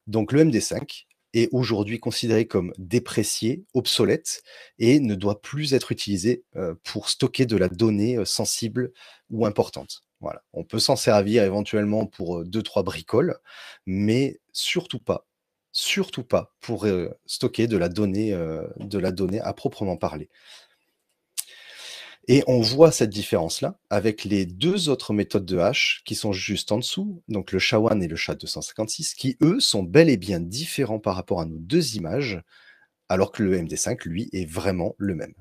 S1: Donc le MD5 est aujourd'hui considéré comme déprécié, obsolète et ne doit plus être utilisé pour stocker de la donnée sensible ou importante. Voilà. On peut s'en servir éventuellement pour 2-3 bricoles, mais surtout pas pour stocker de la donnée à proprement parler. Et on voit cette différence-là avec les deux autres méthodes de hash qui sont juste en dessous, donc le SHA-1 et le SHA-256, qui eux sont bel et bien différents par rapport à nos deux images, alors que le MD5, lui, est vraiment le même.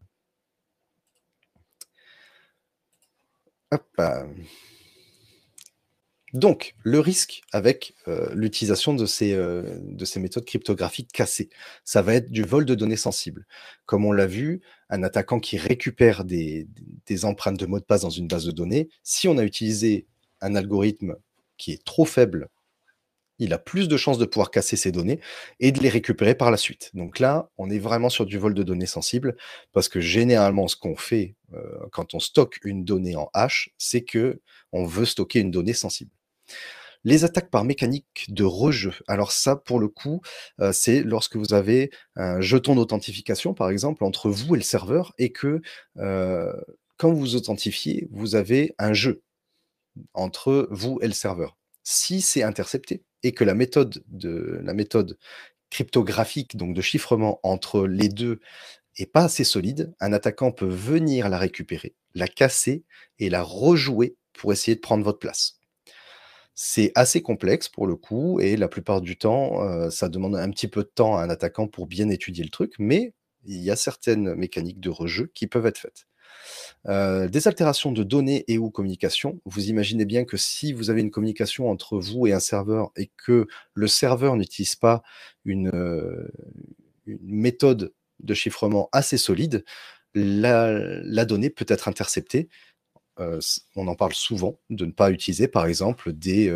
S1: Hop, donc, le risque avec l'utilisation de ces méthodes cryptographiques cassées, ça va être du vol de données sensibles. Comme on l'a vu, un attaquant qui récupère des empreintes de mots de passe dans une base de données, si on a utilisé un algorithme qui est trop faible, il a plus de chances de pouvoir casser ces données et de les récupérer par la suite. Donc là, on est vraiment sur du vol de données sensibles, parce que généralement, ce qu'on fait quand on stocke une donnée en hash, c'est que on veut stocker une donnée sensible. Les attaques par mécanique de rejeu. Alors ça, pour le coup, c'est lorsque vous avez un jeton d'authentification, par exemple, entre vous et le serveur, et que quand vous authentifiez, vous avez un jeu entre vous et le serveur. Si c'est intercepté et que la méthode cryptographique, donc de chiffrement entre les deux, est pas assez solide, un attaquant peut venir la récupérer, la casser et la rejouer pour essayer de prendre votre place. C'est assez complexe pour le coup et la plupart du temps, ça demande un petit peu de temps à un attaquant pour bien étudier le truc, mais il y a certaines mécaniques de rejeu qui peuvent être faites. Des altérations de données et ou communication. Vous imaginez bien que si vous avez une communication entre vous et un serveur et que le serveur n'utilise pas une méthode de chiffrement assez solide, la donnée peut être interceptée. On en parle souvent, de ne pas utiliser, par exemple, des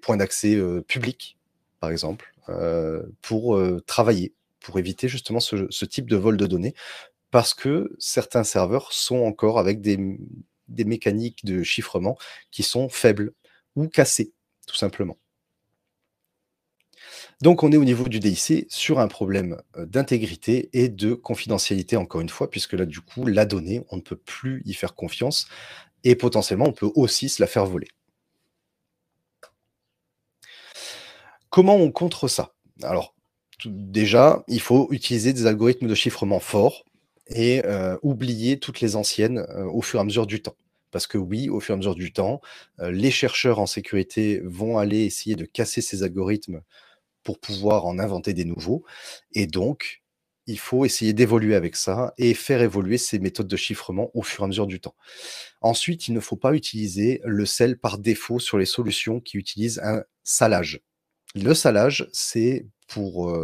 S1: points d'accès publics, par exemple, pour travailler, pour éviter justement ce type de vol de données, parce que certains serveurs sont encore avec des mécaniques de chiffrement qui sont faibles ou cassées, tout simplement. Donc on est au niveau du DIC sur un problème d'intégrité et de confidentialité, encore une fois, puisque là, du coup, la donnée, on ne peut plus y faire confiance et potentiellement, on peut aussi se la faire voler. Comment on contre ça? Alors, déjà, il faut utiliser des algorithmes de chiffrement forts et oublier toutes les anciennes au fur et à mesure du temps. Parce que oui, au fur et à mesure du temps, les chercheurs en sécurité vont aller essayer de casser ces algorithmes pour pouvoir en inventer des nouveaux. Et donc, il faut essayer d'évoluer avec ça et faire évoluer ces méthodes de chiffrement au fur et à mesure du temps. Ensuite, il ne faut pas utiliser le sel par défaut sur les solutions qui utilisent un salage. Le salage, c'est pour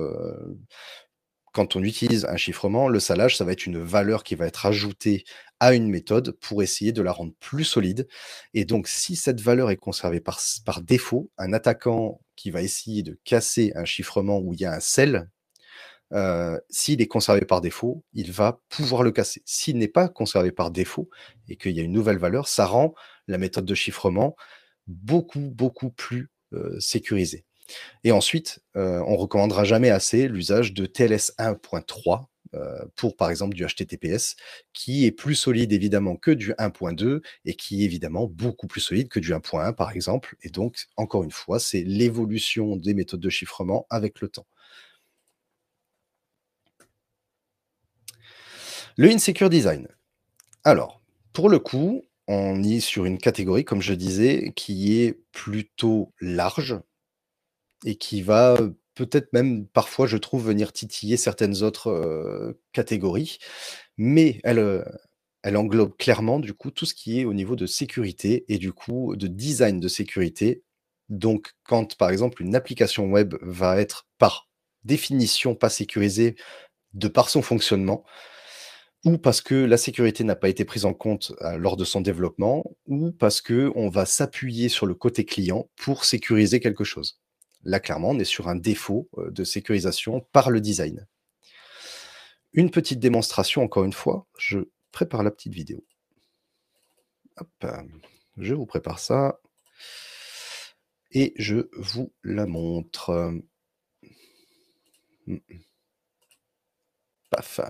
S1: quand on utilise un chiffrement, le salage, ça va être une valeur qui va être ajoutée à une méthode pour essayer de la rendre plus solide. Et donc, si cette valeur est conservée par défaut, un attaquant qui va essayer de casser un chiffrement où il y a un cell, s'il est conservé par défaut, il va pouvoir le casser. S'il n'est pas conservé par défaut et qu'il y a une nouvelle valeur, ça rend la méthode de chiffrement beaucoup plus sécurisée. Et ensuite, on recommandera jamais assez l'usage de TLS 1.3 pour, par exemple, du HTTPS, qui est plus solide évidemment que du 1.2 et qui est évidemment beaucoup plus solide que du 1.1 par exemple. Et donc, encore une fois, c'est l'évolution des méthodes de chiffrement avec le temps. Le Insecure Design. Alors, pour le coup, on est sur une catégorie, comme je disais, qui est plutôt large et qui va peut-être même parfois, je trouve, venir titiller certaines autres catégories. Mais elle englobe clairement, du coup, tout ce qui est au niveau de sécurité et du coup, de design de sécurité. Donc, quand, par exemple, une application web va être par définition pas sécurisée de par son fonctionnement, ou parce que la sécurité n'a pas été prise en compte, lors de son développement, ou parce qu'on va s'appuyer sur le côté client pour sécuriser quelque chose. Là, clairement, on est sur un défaut, de sécurisation par le design. Une petite démonstration, encore une fois, je prépare la petite vidéo. Hop, je vous prépare ça et je vous la montre. Paf.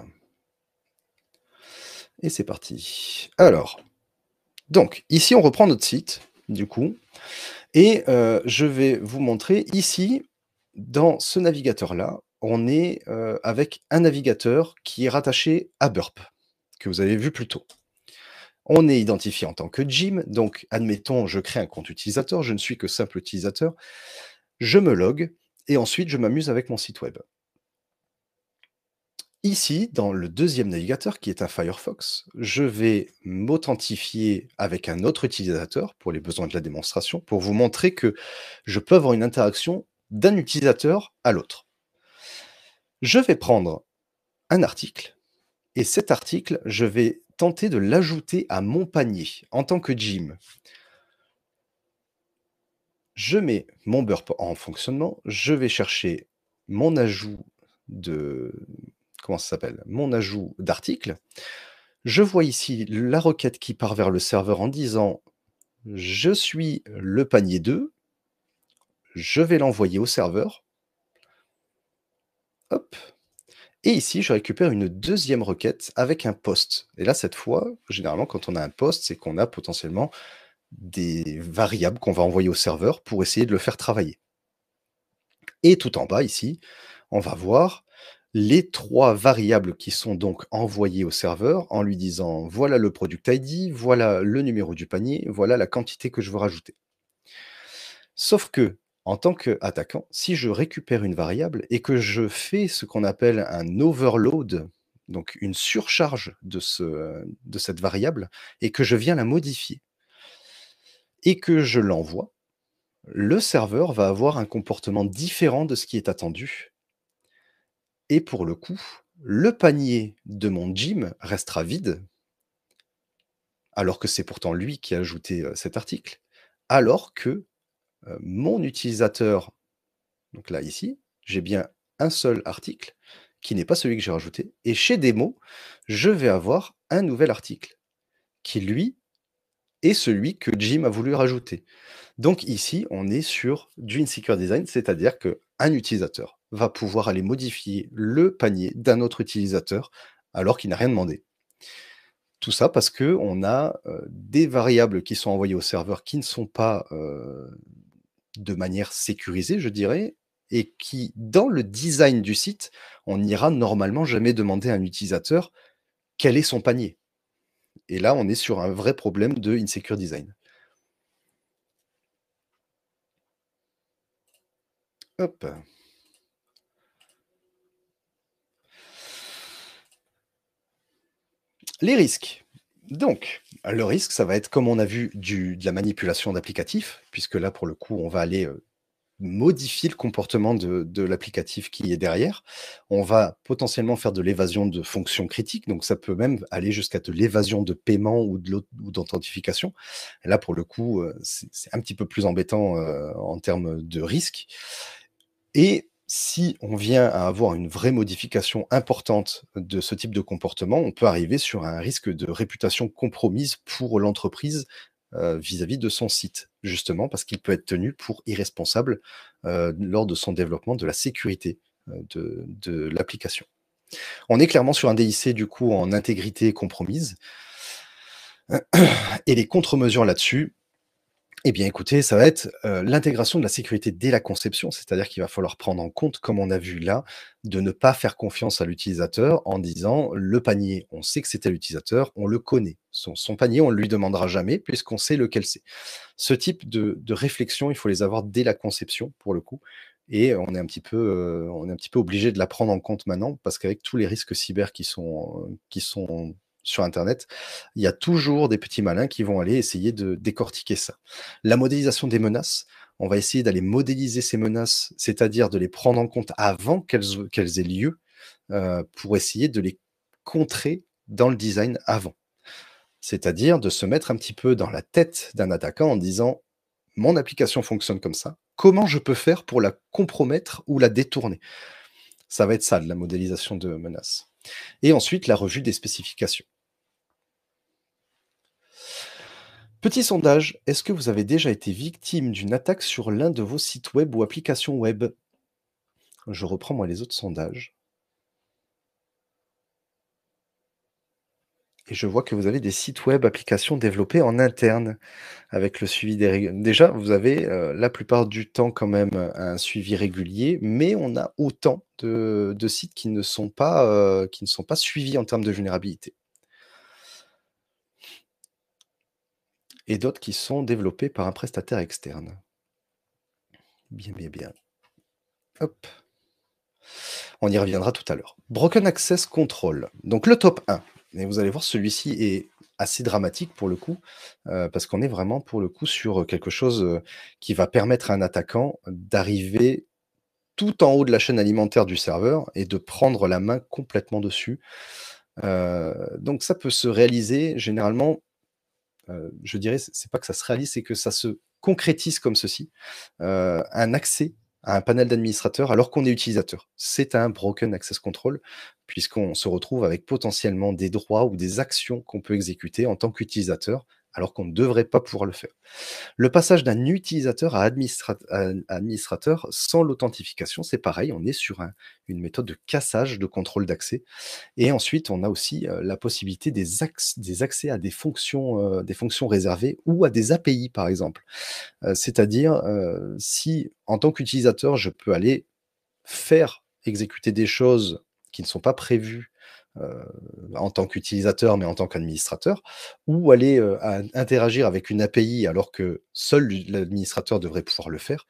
S1: Et c'est parti. Alors, donc ici, on reprend notre site, du coup, et je vais vous montrer ici, dans ce navigateur-là, on est, avec un navigateur qui est rattaché à Burp, que vous avez vu plus tôt. On est identifié en tant que Jim, donc admettons, je crée un compte utilisateur, je ne suis que simple utilisateur, je me log et ensuite je m'amuse avec mon site web. Ici, dans le deuxième navigateur, qui est un Firefox, je vais m'authentifier avec un autre utilisateur pour les besoins de la démonstration, pour vous montrer que je peux avoir une interaction d'un utilisateur à l'autre. Je vais prendre un article et cet article, je vais tenter de l'ajouter à mon panier en tant que Jim. Je mets mon Burp en fonctionnement, je vais chercher mon ajout de comment ça s'appelle? Mon ajout d'article. Je vois ici la requête qui part vers le serveur en disant: «Je suis le panier 2». Je vais l'envoyer au serveur. Hop, et ici, je récupère une deuxième requête avec un post. Et là, cette fois, généralement, quand on a un post, c'est qu'on a potentiellement des variables qu'on va envoyer au serveur pour essayer de le faire travailler. Et tout en bas, ici, on va voir les 3 variables qui sont donc envoyées au serveur en lui disant: «Voilà le product ID, voilà le numéro du panier, voilà la quantité que je veux rajouter». Sauf que, en tant qu'attaquant, si je récupère une variable et que je fais ce qu'on appelle un overload, donc une surcharge de cette variable et que je viens la modifier et que je l'envoie, le serveur va avoir un comportement différent de ce qui est attendu et pour le coup, le panier de mon Jim restera vide, alors que c'est pourtant lui qui a ajouté, cet article, alors que, mon utilisateur, donc là ici, j'ai bien un seul article qui n'est pas celui que j'ai rajouté et chez démo, je vais avoir un nouvel article qui lui est celui que Jim a voulu rajouter. Donc ici, on est sur du insecure design, c'est-à-dire qu'un utilisateur va pouvoir aller modifier le panier d'un autre utilisateur alors qu'il n'a rien demandé. Tout ça parce qu'on a, des variables qui sont envoyées au serveur qui ne sont pas, de manière sécurisée, je dirais, et qui, dans le design du site, on n'ira normalement jamais demander à un utilisateur quel est son panier. Et là, on est sur un vrai problème de insecure design. Hop. Les risques. Donc, le risque, ça va être, comme on a vu, de la manipulation d'applicatifs, puisque là, pour le coup, on va aller modifier le comportement de l'applicatif qui est derrière. On va potentiellement faire de l'évasion de fonctions critiques, donc ça peut même aller jusqu'à de l'évasion de paiement ou d'authentification. Et là, pour le coup, c'est un petit peu plus embêtant, en termes de risque. Et si on vient à avoir une vraie modification importante de ce type de comportement, on peut arriver sur un risque de réputation compromise pour l'entreprise, vis-à-vis de son site. Justement parce qu'il peut être tenu pour irresponsable, lors de son développement de la sécurité, de l'application. On est clairement sur un DIC du coup en intégrité compromise. Et les contre-mesures là-dessus, eh bien, écoutez, ça va être, l'intégration de la sécurité dès la conception. C'est-à-dire qu'il va falloir prendre en compte, comme on a vu là, de ne pas faire confiance à l'utilisateur en disant: «Le panier, on sait que c'est à l'utilisateur, on le connaît. Son panier, on ne lui demandera jamais puisqu'on sait lequel c'est». Ce type de réflexion, il faut les avoir dès la conception, pour le coup, et on est un petit peu obligé de la prendre en compte maintenant parce qu'avec tous les risques cyber qui sont sur internet, il y a toujours des petits malins qui vont aller essayer de décortiquer ça. La modélisation des menaces, on va essayer d'aller modéliser ces menaces, c'est-à-dire de les prendre en compte avant qu'elles aient lieu, pour essayer de les contrer dans le design avant. C'est-à-dire de se mettre un petit peu dans la tête d'un attaquant en disant: «Mon application fonctionne comme ça, comment je peux faire pour la compromettre ou la détourner?» Ça va être ça, de la modélisation de menaces. Et ensuite, la revue des spécifications. Petit sondage, est-ce que vous avez déjà été victime d'une attaque sur l'un de vos sites web ou applications web? Je reprends moi les autres sondages. Et je vois que vous avez des sites web, applications développées en interne avec le suivi des déjà, vous avez, la plupart du temps quand même, un suivi régulier, mais on a autant de sites qui ne sont pas suivis en termes de vulnérabilité et d'autres qui sont développés par un prestataire externe. Bien, bien, bien. Hop. On y reviendra tout à l'heure. Broken Access Control, donc le top 1, et vous allez voir, celui-ci est assez dramatique pour le coup, parce qu'on est vraiment pour le coup sur quelque chose, qui va permettre à un attaquant d'arriver tout en haut de la chaîne alimentaire du serveur et de prendre la main complètement dessus. Donc ça peut se réaliser généralement, je dirais, c'est pas que ça se réalise, c'est que ça se concrétise comme ceci. Un accès à un panel d'administrateurs alors qu'on est utilisateur. C'est un broken access control, puisqu'on se retrouve avec potentiellement des droits ou des actions qu'on peut exécuter en tant qu'utilisateur, alors qu'on ne devrait pas pouvoir le faire. Le passage d'un utilisateur à administrateur sans l'authentification, c'est pareil, on est sur une méthode de cassage de contrôle d'accès. Et ensuite, on a aussi, la possibilité des accès à des fonctions réservées ou à des API, par exemple. C'est-à-dire, si en tant qu'utilisateur, je peux aller faire exécuter des choses qui ne sont pas prévues, heu, en tant qu'utilisateur, mais en tant qu'administrateur, ou aller, interagir avec une API alors que seul l'administrateur devrait pouvoir le faire,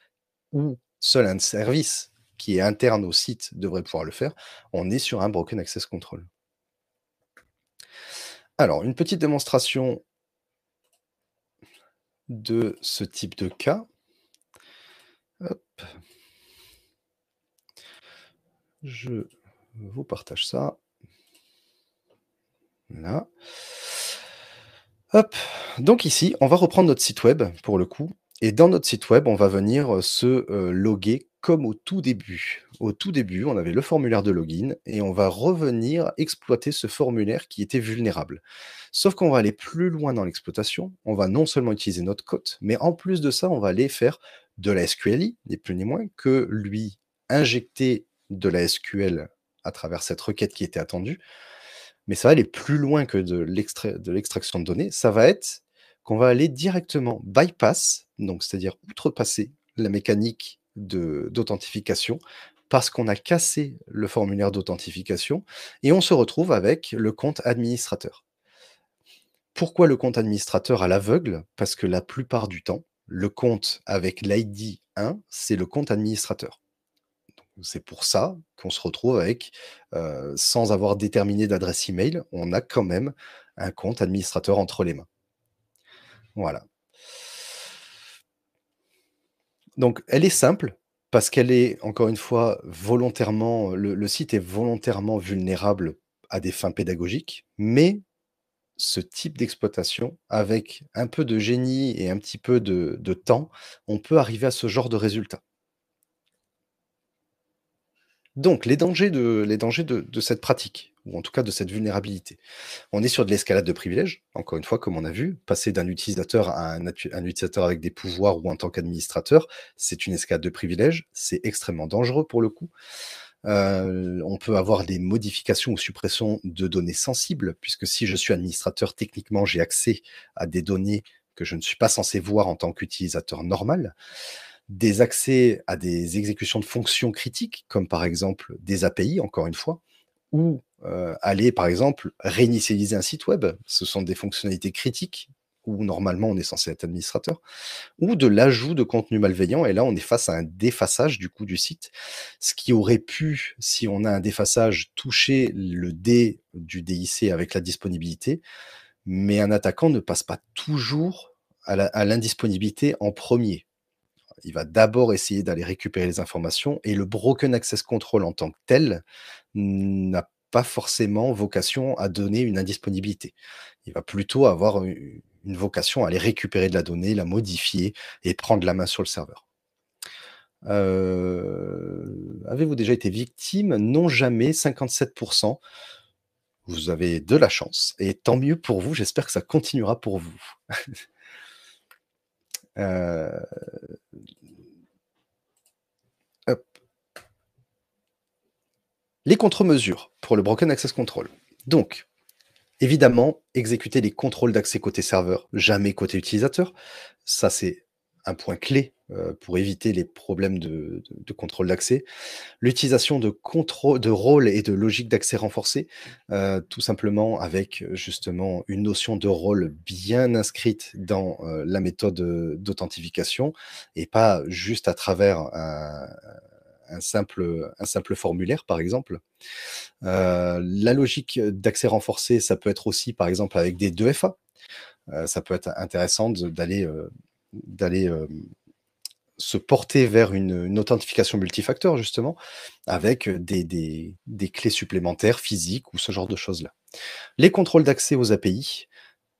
S1: ou seul un service qui est interne au site devrait pouvoir le faire, on est sur un broken access control. Alors, une petite démonstration de ce type de cas. Hop, je vous partage ça. Là. Hop, donc ici, on va reprendre notre site web pour le coup, et dans notre site web, on va venir, se, loguer comme au tout début. Au tout début, on avait le formulaire de login et on va revenir exploiter ce formulaire qui était vulnérable. Sauf qu'on va aller plus loin dans l'exploitation, on va non seulement utiliser notre code, mais en plus de ça, on va aller faire de la SQLi, ni plus ni moins que lui injecter de la SQL à travers cette requête qui était attendue, mais ça va aller plus loin que de l'extraction de données. Ça va être qu'on va aller directement bypass, donc c'est-à-dire outrepasser la mécanique d'authentification, parce qu'on a cassé le formulaire d'authentification et on se retrouve avec le compte administrateur. Pourquoi le compte administrateur à l'aveugle? Parce que la plupart du temps, le compte avec l'ID 1, c'est le compte administrateur. C'est pour ça qu'on se retrouve avec, sans avoir déterminé d'adresse email, on a quand même un compte administrateur entre les mains. Voilà. Donc elle est simple parce qu'elle est, encore une fois, volontairement le site est volontairement vulnérable à des fins pédagogiques, mais ce type d'exploitation, avec un peu de génie et un petit peu de temps, on peut arriver à ce genre de résultat. Donc les dangers de cette pratique, ou en tout cas de cette vulnérabilité. On est sur de l'escalade de privilèges, encore une fois, comme on a vu. Passer d'un utilisateur à un utilisateur avec des pouvoirs ou en tant qu'administrateur, c'est une escalade de privilèges. C'est extrêmement dangereux pour le coup. On peut avoir des modifications ou suppressions de données sensibles, puisque si je suis administrateur, techniquement, j'ai accès à des données que je ne suis pas censé voir en tant qu'utilisateur normal. Des accès à des exécutions de fonctions critiques, comme par exemple des API, encore une fois, ou aller, par exemple, réinitialiser un site web. Ce sont des fonctionnalités critiques où normalement on est censé être administrateur, ou de l'ajout de contenu malveillant. Et là, on est face à un défaçage du coup du site, ce qui aurait pu, si on a un défaçage, toucher le D du DIC avec la disponibilité, mais un attaquant ne passe pas toujours à l'indisponibilité en premier. Il va d'abord essayer d'aller récupérer les informations et le broken access control en tant que tel n'a pas forcément vocation à donner une indisponibilité. Il va plutôt avoir une vocation à aller récupérer de la donnée, la modifier et prendre la main sur le serveur. Avez-vous déjà été victime? Non, jamais, 57%. Vous avez de la chance et tant mieux pour vous, j'espère que ça continuera pour vous. Heu, hop. Les contre-mesures pour le Broken Access Control. Donc, évidemment, exécuter les contrôles d'accès côté serveur, jamais côté utilisateur. Ça, c'est un point clé pour éviter les problèmes de contrôle d'accès. L'utilisation de rôles et de logique d'accès renforcée, tout simplement avec justement une notion de rôle bien inscrite dans la méthode d'authentification et pas juste à travers un simple formulaire, par exemple. La logique d'accès renforcé, ça peut être aussi, par exemple, avec des 2FA. Ça peut être intéressant d'aller se porter vers une authentification multifacteur, justement, avec des clés supplémentaires physiques ou ce genre de choses-là. Les contrôles d'accès aux API,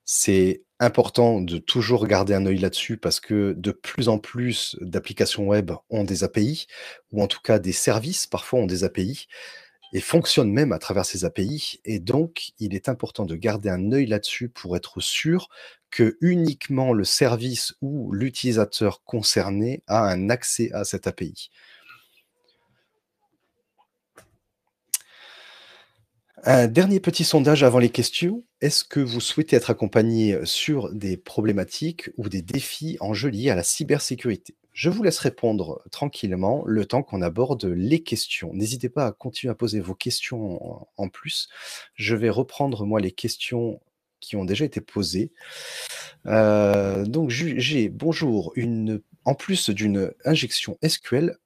S1: c'est important de toujours garder un œil là-dessus parce que de plus en plus d'applications web ont des API, ou en tout cas des services parfois ont des API et fonctionnent même à travers ces API. Et donc, il est important de garder un œil là-dessus pour être sûr que uniquement le service ou l'utilisateur concerné a un accès à cette API. Un dernier petit sondage avant les questions. Est-ce que vous souhaitez être accompagné sur des problématiques ou des défis en jeu liés à la cybersécurité? Je vous laisse répondre tranquillement le temps qu'on aborde les questions. N'hésitez pas à continuer à poser vos questions en plus. Je vais reprendre moi les questions qui ont déjà été posées. Donc j'ai bonjour, en plus d'une injection SQL,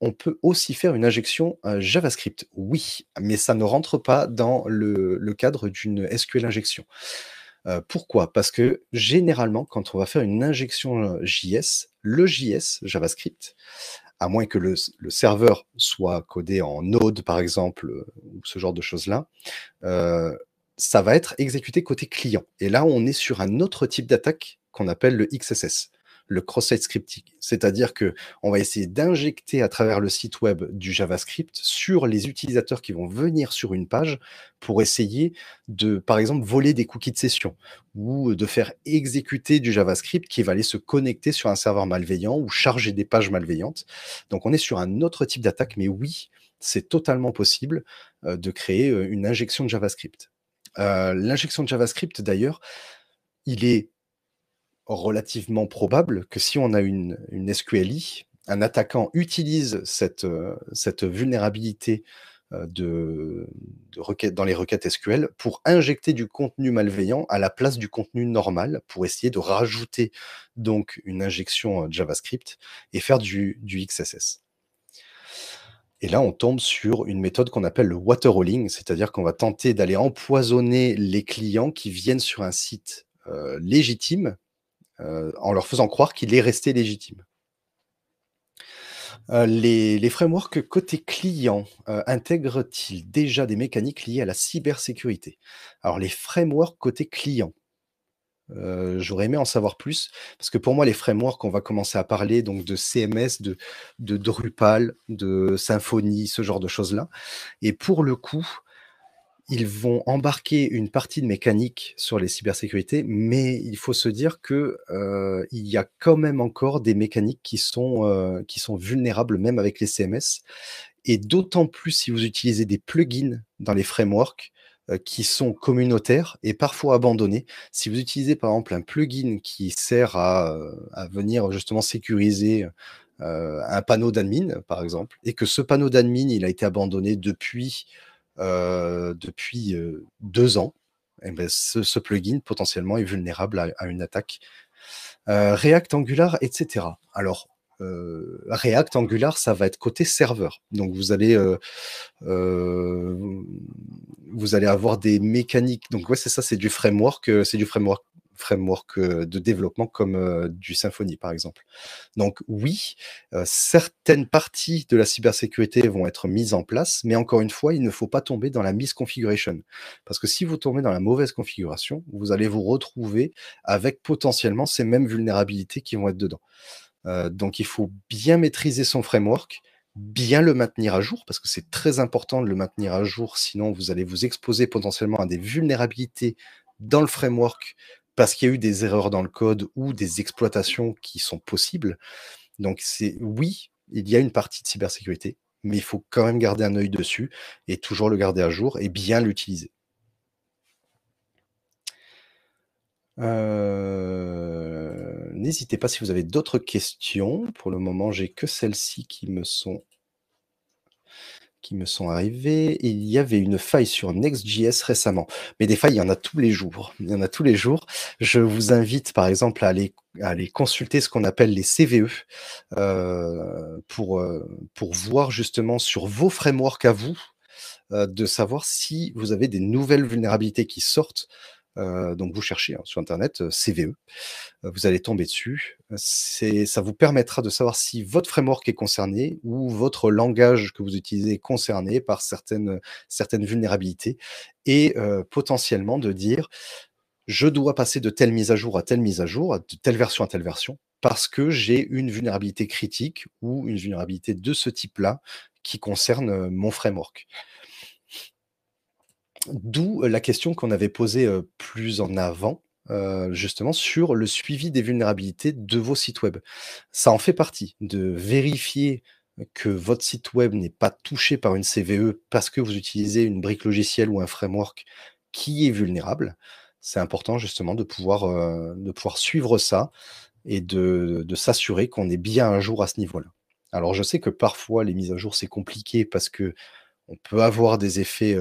S1: on peut aussi faire une injection, JavaScript. Oui, mais ça ne rentre pas dans le cadre d'une SQL injection. Pourquoi? Parce que généralement, quand on va faire une injection, JS, le JS, JavaScript, à moins que le serveur soit codé en Node, par exemple, ou ce genre de choses-là, heu, ça va être exécuté côté client. Et là, on est sur un autre type d'attaque qu'on appelle le XSS, le cross-site scripting. C'est-à-dire que on va essayer d'injecter à travers le site web du JavaScript sur les utilisateurs qui vont venir sur une page pour essayer de, par exemple, voler des cookies de session ou de faire exécuter du JavaScript qui va aller se connecter sur un serveur malveillant ou charger des pages malveillantes. Donc on est sur un autre type d'attaque, mais oui, c'est totalement possible de créer une injection de JavaScript. L'injection de JavaScript, d'ailleurs, il est relativement probable que si on a une SQLI, un attaquant utilise cette vulnérabilité de requête, dans les requêtes SQL pour injecter du contenu malveillant à la place du contenu normal, pour essayer de rajouter donc une injection JavaScript et faire du XSS. Et là, on tombe sur une méthode qu'on appelle le waterhauling, c'est-à-dire qu'on va tenter d'aller empoisonner les clients qui viennent sur un site légitime, en leur faisant croire qu'il est resté légitime. Les frameworks côté client, intègrent-ils déjà des mécaniques liées à la cybersécurité? Alors les frameworks côté client, j'aurais aimé en savoir plus parce que pour moi les frameworks, on va commencer à parler donc de CMS, de Drupal, de Symfony, ce genre de choses-là et pour le coup, ils vont embarquer une partie de mécanique sur les cybersécurités, mais il faut se dire que, il y a quand même encore des mécaniques qui sont vulnérables même avec les CMS et d'autant plus si vous utilisez des plugins dans les frameworks, qui sont communautaires et parfois abandonnés. Si vous utilisez par exemple un plugin qui sert à venir justement sécuriser, un panneau d'admin par exemple et que ce panneau d'admin, il a été abandonné depuis 2 ans et beh, ce plugin potentiellement est vulnérable à une attaque. React, Angular et cetera. Alors, React, Angular, ça va être côté serveur. Donc heu, vous allez avoir des mécaniques donc ouais, c'est ça, c'est du framework, de développement comme, du Symfony, par exemple. Donc oui, certaines parties de la cybersécurité vont être mises en place, mais encore une fois, il ne faut pas tomber dans la misconfiguration. Parce que si vous tombez dans la mauvaise configuration, vous allez vous retrouver avec potentiellement ces mêmes vulnérabilités qui vont être dedans. Donc il faut bien maîtriser son framework, bien le maintenir à jour, parce que c'est très important de le maintenir à jour, sinon vous allez vous exposer potentiellement à des vulnérabilités dans le framework, parce qu'il y a eu des erreurs dans le code ou des exploitations qui sont possibles. Donc c'est oui, il y a une partie de cybersécurité, mais il faut quand même garder un œil dessus et toujours le garder à jour et bien l'utiliser. N'hésitez pas si vous avez d'autres questions. Pour le moment, j'ai que celles-ci qui me sont arrivées. Il y avait une faille sur Next.js récemment, mais des failles, il y en a tous les jours. Il y en a tous les jours. Je vous invite, par exemple, à aller consulter ce qu'on appelle les CVE, pour voir justement sur vos frameworks à vous, de savoir si vous avez des nouvelles vulnérabilités qui sortent. Donc vous cherchez, hein, sur internet, CVE, vous allez tomber dessus. Ça vous permettra de savoir si votre framework est concerné ou votre langage que vous utilisez est concerné par certaines vulnérabilités et potentiellement de dire: «Je dois passer de telle mise à jour à telle mise à jour, de telle version à telle version, parce que j'ai une vulnérabilité critique ou une vulnérabilité de ce type-là qui concerne, mon framework». D'où la question qu'on avait posée, plus en avant, justement sur le suivi des vulnérabilités de vos sites web. Ça en fait partie, de vérifier que votre site web n'est pas touché par une CVE parce que vous utilisez une brique logicielle ou un framework qui est vulnérable. C'est important justement de pouvoir suivre ça et de s'assurer qu'on est bien à jour à ce niveau-là. Alors je sais que parfois les mises à jour, c'est compliqué parce que on peut avoir des effets,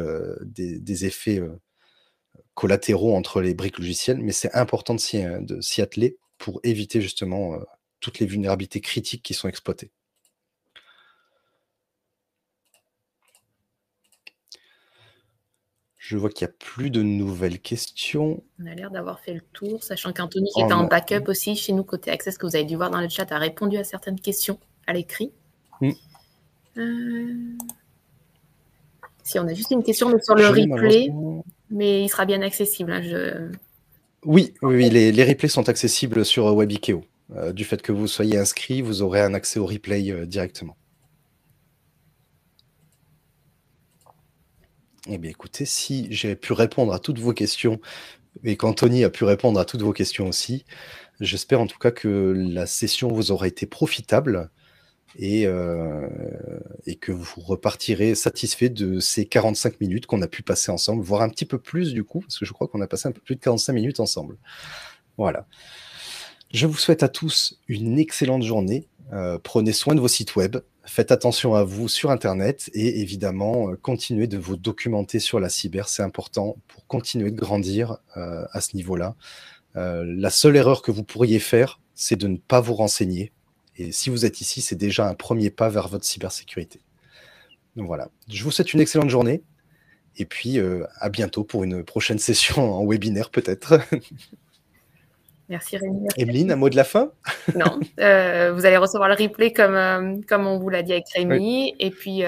S1: collatéraux entre les briques logicielles, mais c'est important de s'y atteler pour éviter justement, toutes les vulnérabilités critiques qui sont exploitées. Je vois qu'il y a plus de nouvelles questions.
S2: On a l'air d'avoir fait le tour, sachant qu'Anthony, qui
S1: Oh
S2: était en
S1: non.
S2: backup aussi chez nous côté Access, que vous avez dû voir dans le chat, a répondu à certaines questions à l'écrit.
S1: Mmh.
S2: Si on a juste une question mais sur le
S1: Je n'ai
S2: replay,
S1: malheureusement
S2: mais il sera bien accessible. Hein,
S1: oui, oui, les replays sont accessibles sur, Webikeo. Du fait que vous soyez inscrit, vous aurez un accès au replay, directement. Eh bien écoutez, si j'ai pu répondre à toutes vos questions et qu'Anthony a pu répondre à toutes vos questions aussi, j'espère en tout cas que la session vous aura été profitable et que vous repartirez satisfait de ces 45 minutes qu'on a pu passer ensemble, voire un petit peu plus du coup, parce que je crois qu'on a passé un peu plus de 45 minutes ensemble. Voilà. Je vous souhaite à tous une excellente journée. Prenez soin de vos sites web, faites attention à vous sur internet et évidemment, continuez de vous documenter sur la cyber, c'est important pour continuer de grandir, à ce niveau-là. La seule erreur que vous pourriez faire, c'est de ne pas vous renseigner et si vous êtes ici, c'est déjà un premier pas vers votre cybersécurité. Donc voilà, je vous souhaite une excellente journée et puis, à bientôt pour une prochaine session en webinaire peut-être.
S2: Merci Rémi.
S1: Emeline, un mot de la fin?
S2: Non, vous allez recevoir le replay comme on vous l'a dit avec
S1: Oui.
S2: Rémi. Et puis,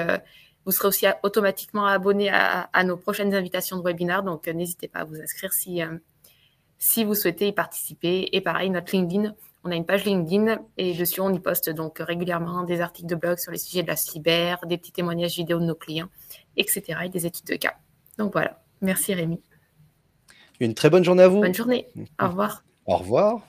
S2: vous serez aussi automatiquement abonné à nos prochaines invitations de webinaire. Donc, n'hésitez pas à vous inscrire si vous souhaitez y participer. Et pareil, notre LinkedIn, on a une page LinkedIn et dessus, on y poste donc régulièrement des articles de blog sur les sujets de la cyber, des petits témoignages vidéo de nos clients, etc. et des études de cas. Donc voilà. Merci Rémi.
S1: Une très bonne journée à vous.
S2: Bonne journée. Au revoir.
S1: Au revoir.